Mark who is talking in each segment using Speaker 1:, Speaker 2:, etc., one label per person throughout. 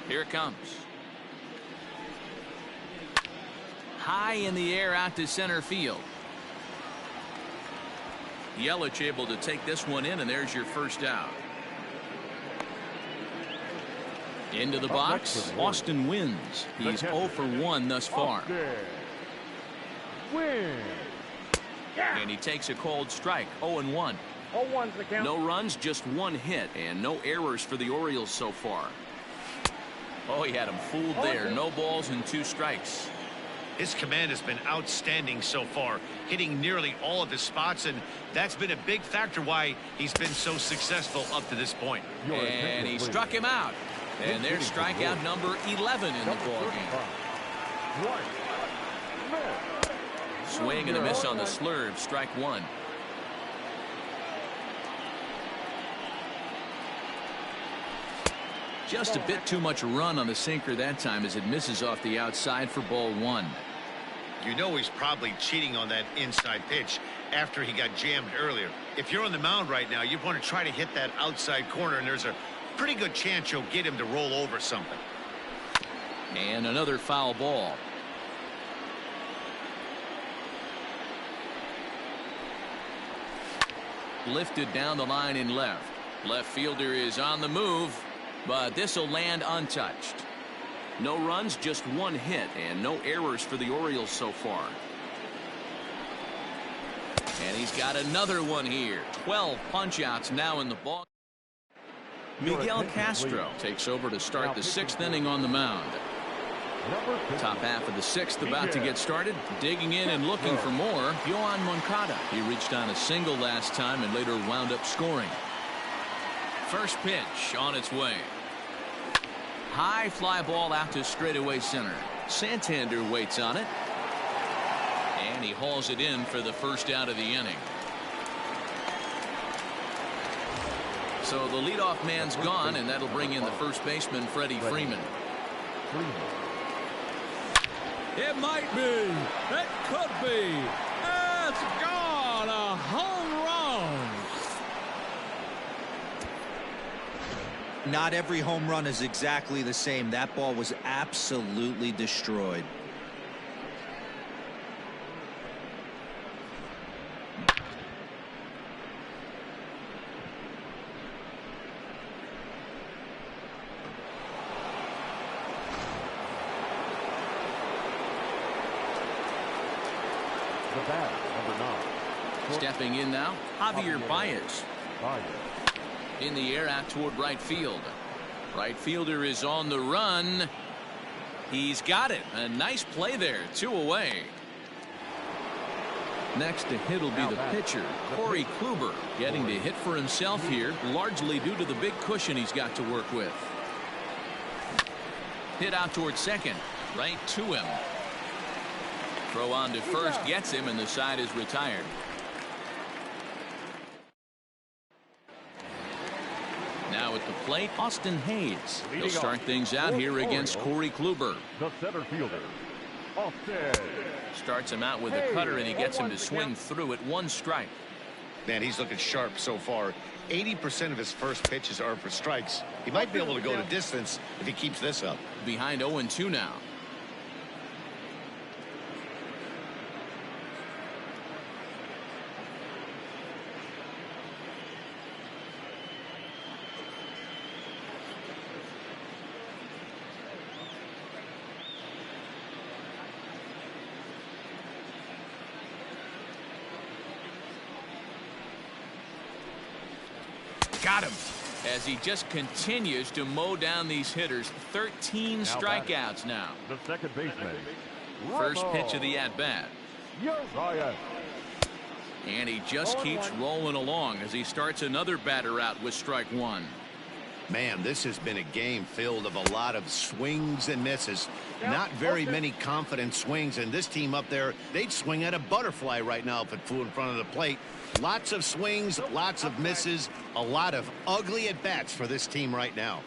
Speaker 1: Here it comes. High in the air out to center field. Yelich able to take this one in, and there's your first out. Into the box, Austin wins. He's 0 for 1 thus far. And he takes a cold strike, 0-1. No runs, just one hit, and no errors for the Orioles so far. Oh, he had him fooled there. No balls and 2 strikes.
Speaker 2: His command has been outstanding so far, hitting nearly all of his spots, and that's been a big factor why he's been so successful up to this point.
Speaker 1: And he struck him out. And there's strikeout number 11 in the ballgame. Swing and a miss on the slurve, strike 1. Just a bit too much run on the sinker that time as it misses off the outside for ball 1.
Speaker 2: You know he's probably cheating on that inside pitch after he got jammed earlier. If you're on the mound right now, you want to try to hit that outside corner, and there's a pretty good chance you'll get him to roll over something.
Speaker 1: And another foul ball. Lifted down the line in left. Left fielder is on the move, but this will land untouched. No runs, just one hit, and no errors for the Orioles so far. And he's got another one here. 12 punch-outs now in the ball. Miguel Castro takes over to start the 6th inning on the mound. Top half of the 6th about to get started. Digging in and looking for more, Yohan Moncada. He reached on a single last time and later wound up scoring. First pitch on its way. High fly ball out to straightaway center. Santander waits on it. And he hauls it in for the first out of the inning. So the leadoff man's gone, and that'll bring in the first baseman, Freddie Freeman.
Speaker 3: It might be. It could be. It's gone. A home run.
Speaker 4: Not every home run is exactly the same. That ball was absolutely destroyed.
Speaker 1: Stepping in now, Javier Baez. In the air out toward right field. Right fielder is on the run. He's got it. A nice play there. 2 away. Next to hit will be the pitcher, Corey Kluber, getting to hit for himself here, largely due to the big cushion he's got to work with. Hit out toward second, right to him. Throw on to first, gets him, and the side is retired. Now at the plate, Austin Hayes. He'll start things out here against Corey Kluber.
Speaker 5: The center fielder, Austin.
Speaker 1: Starts him out with a cutter, and he gets him to swing through at 1 strike.
Speaker 2: Man, he's looking sharp so far. 80% of his first pitches are for strikes. He might be able to go to distance if he keeps this up.
Speaker 1: Behind 0-2 now. Got him as he just continues to mow down these hitters. 13 strikeouts now.
Speaker 5: The second baseman.
Speaker 1: First pitch of the at-bat. And he just keeps rolling along as he starts another batter out with strike 1.
Speaker 2: Man, this has been a game filled of a lot of swings and misses. Not very many confident swings, and this team up there, they'd swing at a butterfly right now if it flew in front of the plate. Lots of swings, lots of misses, a lot of ugly at-bats for this team right now.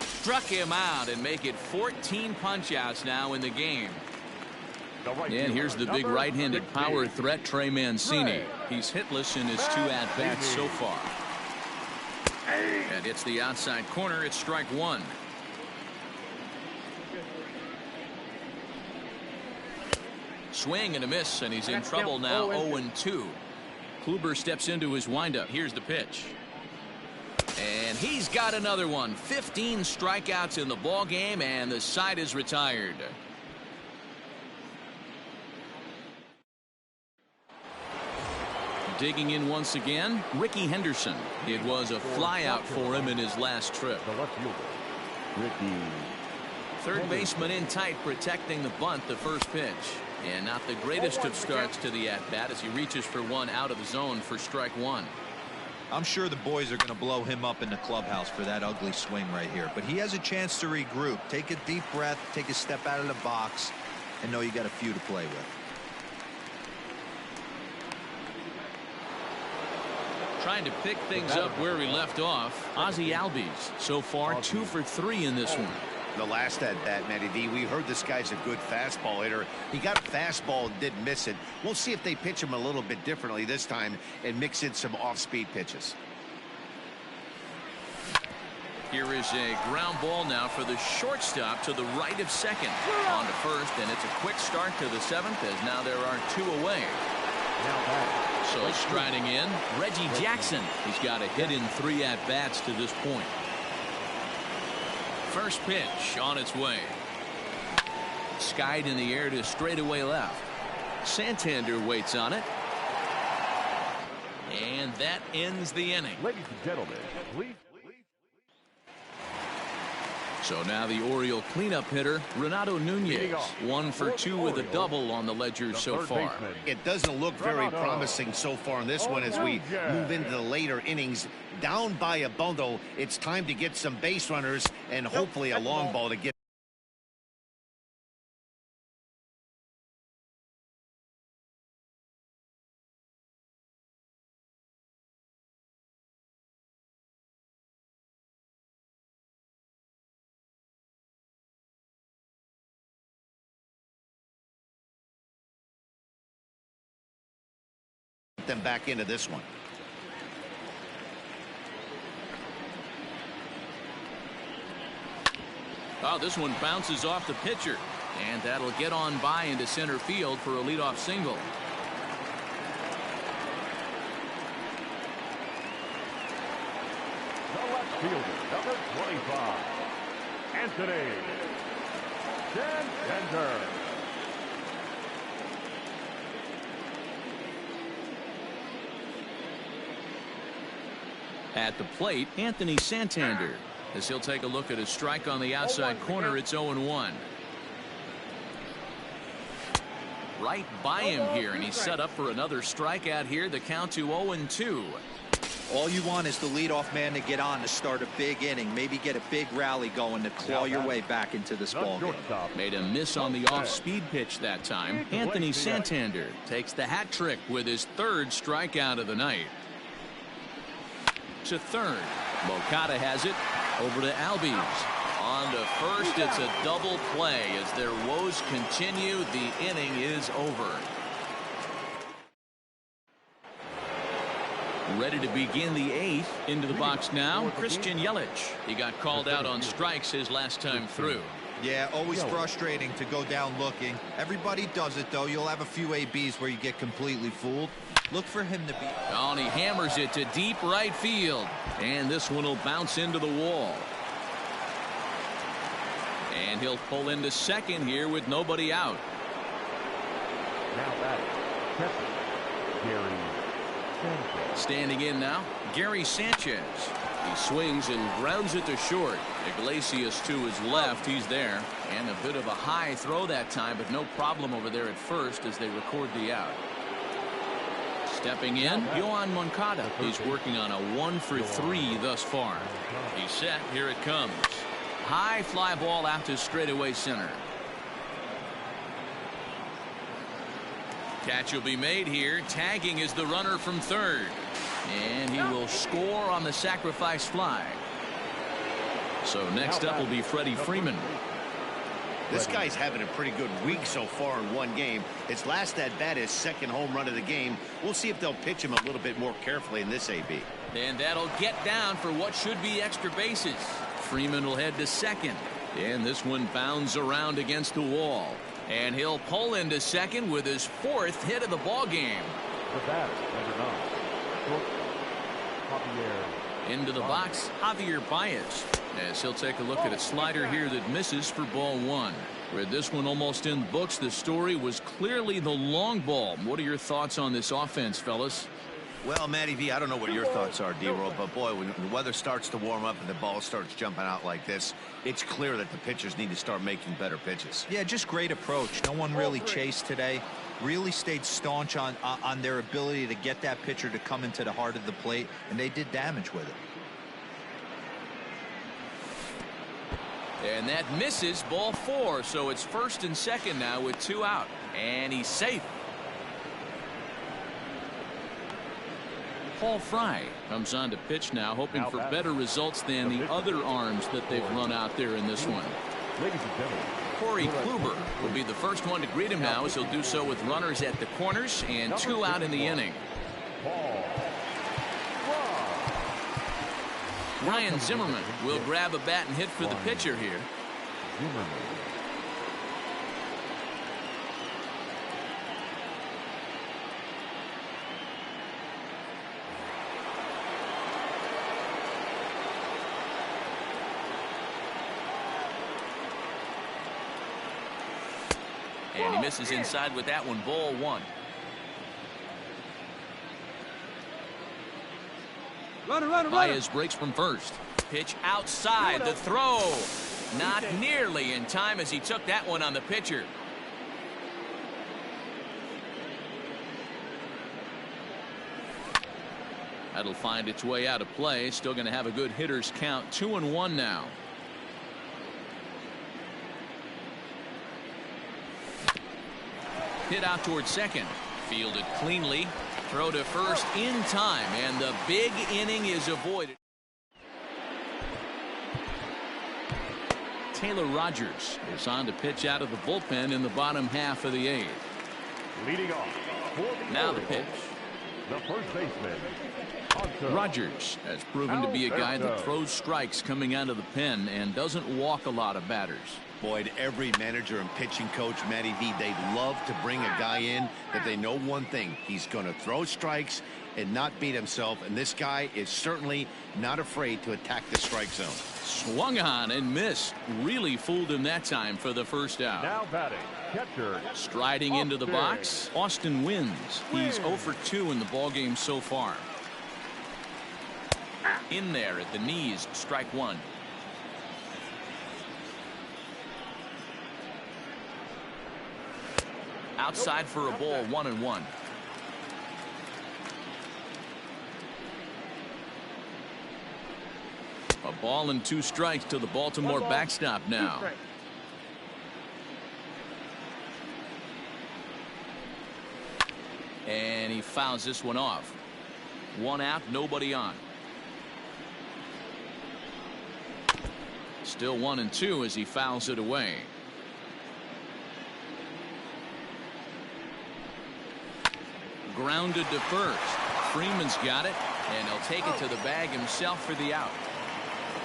Speaker 1: Struck him out and make it 14 punch-outs now in the game. And here's the big right-handed power threat, Trey Mancini. He's hitless in his 2 at-bats so far. And it's the outside corner. It's strike one. Swing and a miss, and he's in trouble now. 0-2. Kluber steps into his windup. Here's the pitch. And he's got another one. 15 strikeouts in the ball game, and the side is retired. Digging in once again, Ricky Henderson. It was a flyout for him in his last trip.
Speaker 5: The left fielder, Ricky.
Speaker 1: Third baseman in tight, protecting the bunt, the first pitch. And not the greatest of starts to the at-bat as he reaches for one out of the zone for strike one.
Speaker 4: I'm sure the boys are going to blow him up in the clubhouse for that ugly swing right here. But he has a chance to regroup. Take a deep breath, take a step out of the box, and know you got a few to play with.
Speaker 1: Trying to pick things up where we left off. Ozzie Albies so far 2 for 3 in this one.
Speaker 2: The last at bat, Matty D, we heard this guy's a good fastball hitter. He got a fastball and didn't miss it. We'll see if they pitch him a little bit differently this time and mix in some off-speed pitches.
Speaker 1: Here is a ground ball now for the shortstop to the right of second. On to first, and it's a quick start to the 7th as now there are 2 away. So striding in, Reggie Jackson. He's got a hit in 3 at-bats to this point. First pitch on its way. Skied in the air to straightaway left. Santander waits on it. And that ends the inning.
Speaker 5: Ladies and gentlemen, please.
Speaker 1: So now the Oriole cleanup hitter, Renato Nunez. 1 for 2 with a double on the ledger so far.
Speaker 2: It doesn't look very promising so far in this one as we move into the later innings. Down by a bundle, it's time to get some base runners and hopefully a long ball to get. Them back into this one.
Speaker 1: Oh, this one bounces off the pitcher, and that'll get on by into center field for a leadoff single.
Speaker 5: The left fielder, number 25, Anthony Santander.
Speaker 1: At the plate, Anthony Santander. As he'll take a look at his strike on the outside corner, it's 0-1. Right by him here, and he's set up for another strikeout here. The count to 0-2.
Speaker 4: All you want is the leadoff man to get on to start a big inning. Maybe get a big rally going to claw your way back into this ball game.
Speaker 1: Made a miss on the off-speed pitch that time. Anthony Santander takes the hat trick with his 3rd strikeout of the night. To third. Moncada has it. Over to Albies. On to first. It's a double play. As their woes continue, the inning is over. Ready to begin the 8th. Into the box now, Christian Yelich. He got called out on strikes his last time through.
Speaker 4: Yeah, always frustrating to go down looking. Everybody does it, though. You'll have a few ABs where you get completely fooled. Look for him to be.
Speaker 1: Oh, and he hammers it to deep right field. And this one will bounce into the wall. And he'll pull into second here with nobody out.
Speaker 5: Now batting, Gary Sanchez.
Speaker 1: Standing in now, Gary Sanchez. He swings and grounds it to short. Iglesias to his left. He's there. And a bit of a high throw that time, but no problem over there at first as they record the out. Stepping in, Yohan Moncada. He's working on a 1 for 3 thus far. He's set. Here it comes. High fly ball out to straightaway center. Catch will be made here. Tagging is the runner from third. And he will score on the sacrifice fly. So next up will be Freddie Freeman.
Speaker 2: This guy's having a pretty good week so far in one game. His last at bat is 2nd home run of the game. We'll see if they'll pitch him a little bit more carefully in this AB.
Speaker 1: And that'll get down for what should be extra bases. Freeman will head to second. And this one bounds around against the wall. And he'll pull into second with his 4th hit of the ball game.
Speaker 5: The batter, number 9, Javier.
Speaker 1: Into the box, Javier Baez. As he'll take a look at a slider here that misses for ball 1. With this one almost in the books, the story was clearly the long ball. What are your thoughts on this offense, fellas?
Speaker 2: Well, Matty V, I don't know what your thoughts are, D-Roll, but boy, when the weather starts to warm up and the ball starts jumping out like this, it's clear that the pitchers need to start making better pitches.
Speaker 4: Yeah, just great approach. No one really chased today. Really stayed staunch on their ability to get that pitcher to come into the heart of the plate, and they did damage with it.
Speaker 1: And that misses ball 4, so it's 1st and 2nd now with 2 out. And he's safe. Paul Fry comes on to pitch now, hoping for better results than the other arms that they've run out there in this one. Corey Kluber will be the first one to greet him now, as he'll do so with runners at the corners and 2 out in the inning. Ryan Zimmerman will grab a bat and hit for the pitcher here. And he misses inside with that one. Ball 1. Baez breaks from first. Pitch outside. The throw. Not nearly in time as he took that one on the pitcher. That'll find its way out of play. Still going to have a good hitter's count. 2-1 now. Hit out towards second. Fielded cleanly. Throw to first in time, and the big inning is avoided. Taylor Rogers is on to pitch out of the bullpen in the bottom half of the 8th.
Speaker 5: Leading off.
Speaker 1: Now the pitch.
Speaker 5: The first baseman.
Speaker 1: Rogers has proven to be a guy that throws strikes coming out of the pen and doesn't walk a lot of batters.
Speaker 2: Boyd, every manager and pitching coach, Matty V, they love to bring a guy in that they know one thing. He's going to throw strikes and not beat himself, and this guy is certainly not afraid to attack the strike zone.
Speaker 1: Swung on and missed. Really fooled him that time for the first out.
Speaker 5: Now batting, catcher.
Speaker 1: Striding into the box, Austin wins. He's 0 for 2 in the ballgame so far. In there at the knees, strike 1. Outside for a ball, 1-1. A ball and 2 strikes to the Baltimore backstop now. And he fouls this one off. 1 out, nobody on. Still 1-2 as he fouls it away. Grounded to first. Freeman's got it, and he'll take it to the bag himself for the out.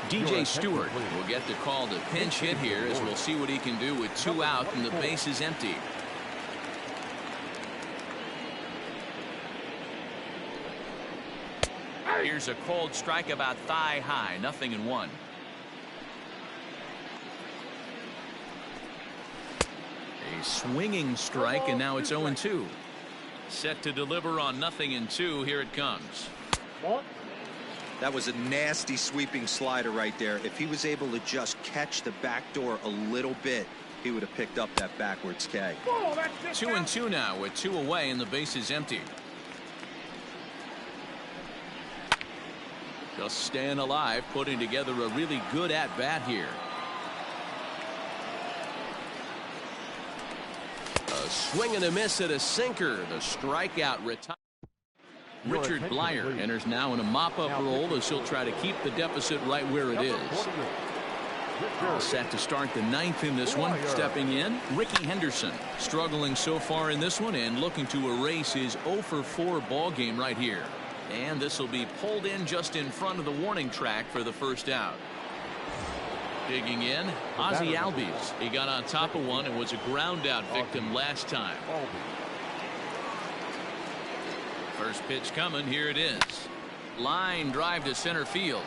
Speaker 1: DJ Stewart will get the call to pinch hit here, as we'll see what he can do with 2 out and the base is empty. Here's a cold strike about thigh high, 0-1. A swinging strike, and now it's 0-2. Set to deliver on 0-2. Here it comes.
Speaker 4: That was a nasty sweeping slider right there. If he was able to just catch the back door a little bit, he would have picked up that backwards K.
Speaker 1: 2-2 now with 2 away and the base is empty. Just staying alive, putting together a really good at-bat here. A swing and a miss at a sinker. The strikeout retire. Richard Blyer enters now in a mop-up role as he'll try to keep the deficit right where it is. All set to start the 9th in this one. Stepping in, Ricky Henderson, struggling so far in this one and looking to erase his 0 for 4 ball game right here. And this will be pulled in just in front of the warning track for the first out. Digging in, Ozzie Albies. He got on top of one and was a ground out victim last time. First pitch coming. Here it is. Line drive to center field.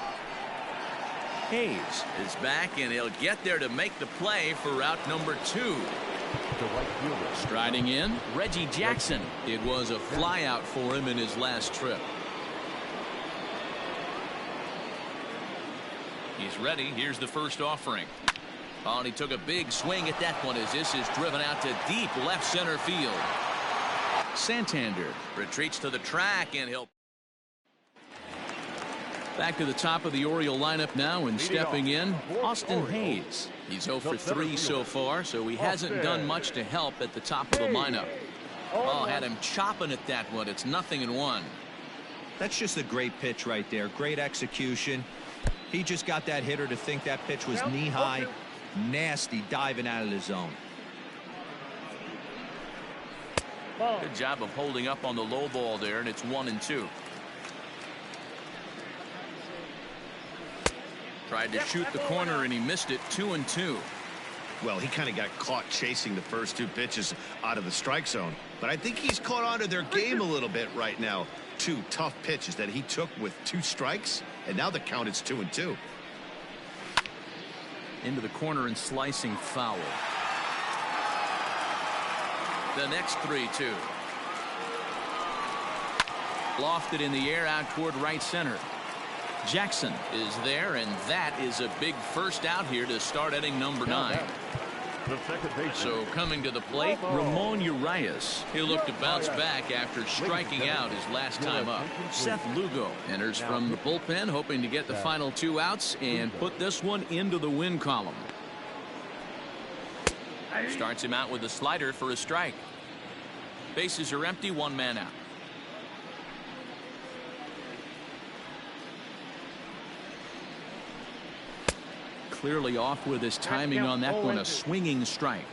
Speaker 1: Hayes is back, and he'll get there to make the play for route number 2. Striding in, Reggie Jackson. It was a flyout for him in his last trip. He's ready. Here's the first offering. Oh, and he took a big swing at that one as this is driven out to deep left center field. Santander retreats to the track, and he'll back to the top of the Oriole lineup now, and stepping in, Austin Hayes. He's 0 for 3 so far, so he hasn't done much to help at the top of the lineup. Oh, had him chopping at that one. It's 0-1.
Speaker 4: That's just a great pitch right there. Great execution. He just got that hitter to think that pitch was knee-high. Nasty diving out of the zone.
Speaker 1: Good job of holding up on the low ball there, and it's 1-2. Tried to shoot the corner, and he missed it. 2-2.
Speaker 2: Well, he kind of got caught chasing the first 2 pitches out of the strike zone. But I think he's caught on to their game a little bit right now. 2 tough pitches that he took with 2 strikes, and now the count is 2-2.
Speaker 1: Into the corner and slicing foul. The next 3-2. Lofted in the air out toward right center. Jackson is there, and that is a big first out here to start inning number 9. So coming to the plate, Ramon Urias. He'll look to bounce back after striking out his last time up. Seth Lugo enters from the bullpen, hoping to get the final 2 outs and put this one into the win column. Starts him out with a slider for a strike. Bases are empty, 1 man out. Clearly off with his timing on that one, a swinging strike.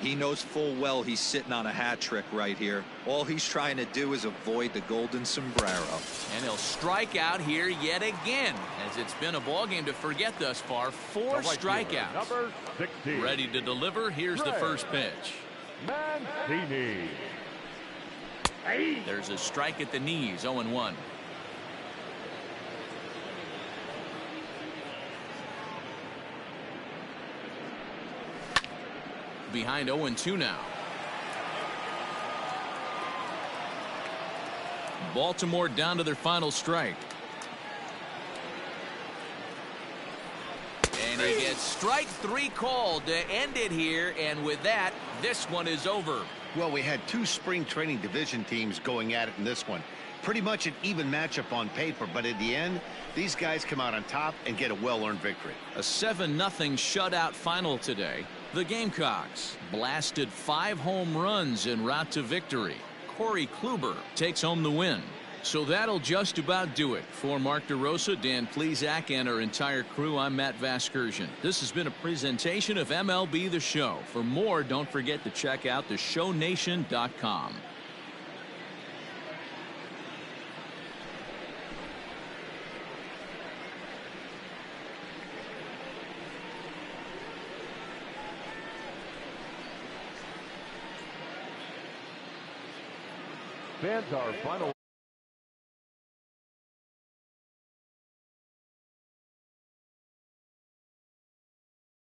Speaker 4: He knows full well he's sitting on a hat trick right here. All he's trying to do is avoid the golden sombrero.
Speaker 1: And he'll strike out here yet again, as it's been a ball game to forget thus far. 4 strikeouts.
Speaker 5: Number 16.
Speaker 1: Ready to deliver. Here's the first pitch.
Speaker 5: Mancini.
Speaker 1: There's a strike at the knees. 0-1. Behind 0-2 now. Baltimore down to their final strike. And he gets strike 3 called to end it here, and with that, this one is over.
Speaker 2: Well, we had 2 spring training division teams going at it in this one. Pretty much an even matchup on paper, but at the end, these guys come out on top and get a well-earned victory.
Speaker 1: A 7-0 shutout final today. The Gamecocks blasted 5 home runs en route to victory. Corey Kluber takes home the win. So that'll just about do it. For Mark DeRosa, Dan Plesac, and our entire crew, I'm Matt Vasgersian. This has been a presentation of MLB The Show. For more, don't forget to check out theshownation.com.
Speaker 5: Fans, our final